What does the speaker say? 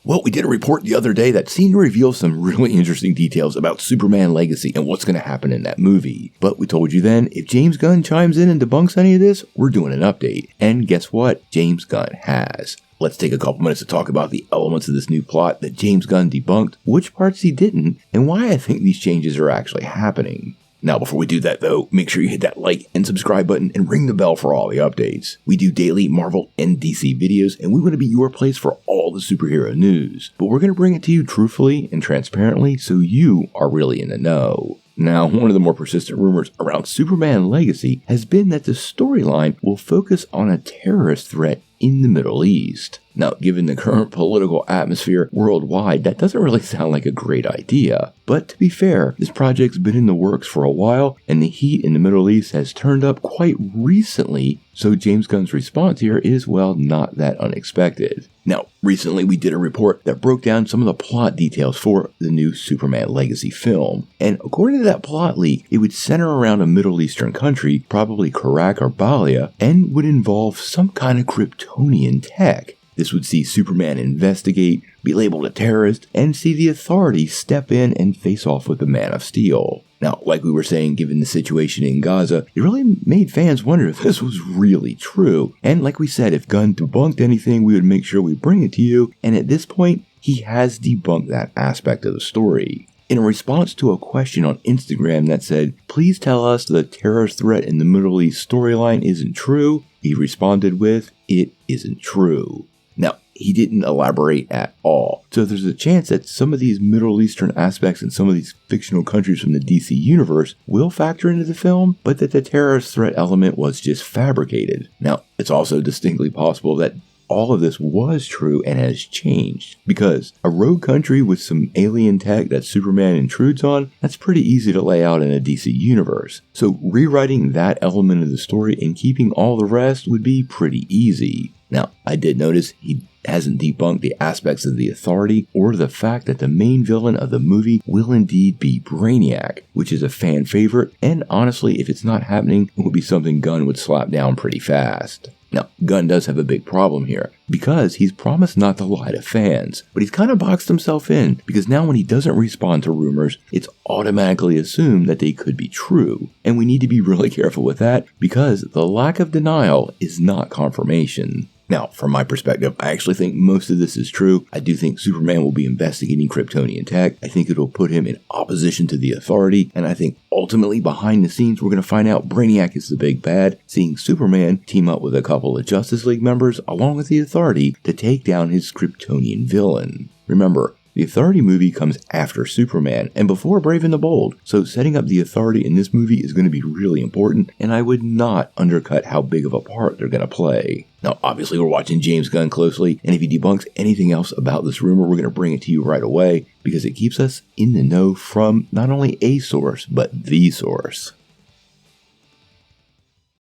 Well, we did a report the other day that seemed to reveal some really interesting details about Superman Legacy and what's going to happen in that movie. But we told you then, if James Gunn chimes in and debunks any of this, we're doing an update. And guess what? James Gunn has. Let's take a couple minutes to talk about the elements of this new plot that James Gunn debunked, which parts he didn't, and why I think these changes are actually happening. Now, before we do that though, make sure you hit that like and subscribe button and ring the bell for all the updates. We do daily Marvel and DC videos, and we want to be your place for all the superhero news. But we're going to bring it to you truthfully and transparently so you are really in the know. Now, one of the more persistent rumors around Superman Legacy has been that the storyline will focus on a terrorist threat in the Middle East. Now, given the current political atmosphere worldwide, that doesn't really sound like a great idea. But to be fair, this project's been in the works for a while, and the heat in the Middle East has turned up quite recently, so James Gunn's response here is, well, not that unexpected. Now, recently we did a report that broke down some of the plot details for the new Superman Legacy film, and according to that plot leak, it would center around a Middle Eastern country, probably Iraq or Balia, and would involve some kind of Kryptonian tech. This would see Superman investigate, be labeled a terrorist, and see the authorities step in and face off with the Man of Steel. Now, like we were saying, given the situation in Gaza, it really made fans wonder if this was really true. And like we said, if Gunn debunked anything, we would make sure we bring it to you. And at this point, he has debunked that aspect of the story. In a response to a question on Instagram that said, "Please tell us the terrorist threat in the Middle East storyline isn't true," he responded with, "It isn't true." Now, he didn't elaborate at all, so there's a chance that some of these Middle Eastern aspects and some of these fictional countries from the DC universe will factor into the film, but that the terrorist threat element was just fabricated. Now, it's also distinctly possible that all of this was true and has changed, because a rogue country with some alien tech that Superman intrudes on, that's pretty easy to lay out in a DC universe. So rewriting that element of the story and keeping all the rest would be pretty easy. Now, I did notice he hasn't debunked the aspects of the Authority or the fact that the main villain of the movie will indeed be Brainiac, which is a fan favorite, and honestly, if it's not happening, it would be something Gunn would slap down pretty fast. Now, Gunn does have a big problem here, because he's promised not to lie to fans, but he's kind of boxed himself in, because now when he doesn't respond to rumors, it's automatically assumed that they could be true, and we need to be really careful with that, because the lack of denial is not confirmation. Now, from my perspective, I actually think most of this is true. I do think Superman will be investigating Kryptonian tech. I think it'll put him in opposition to the Authority. And I think ultimately behind the scenes, we're going to find out Brainiac is the big bad, seeing Superman team up with a couple of Justice League members along with the Authority to take down his Kryptonian villain. Remember, the Authority movie comes after Superman and before Brave and the Bold, so setting up the Authority in this movie is going to be really important, and I would not undercut how big of a part they're going to play. Now, obviously, we're watching James Gunn closely, and if he debunks anything else about this rumor, we're going to bring it to you right away, because it keeps us in the know from not only a source, but the source.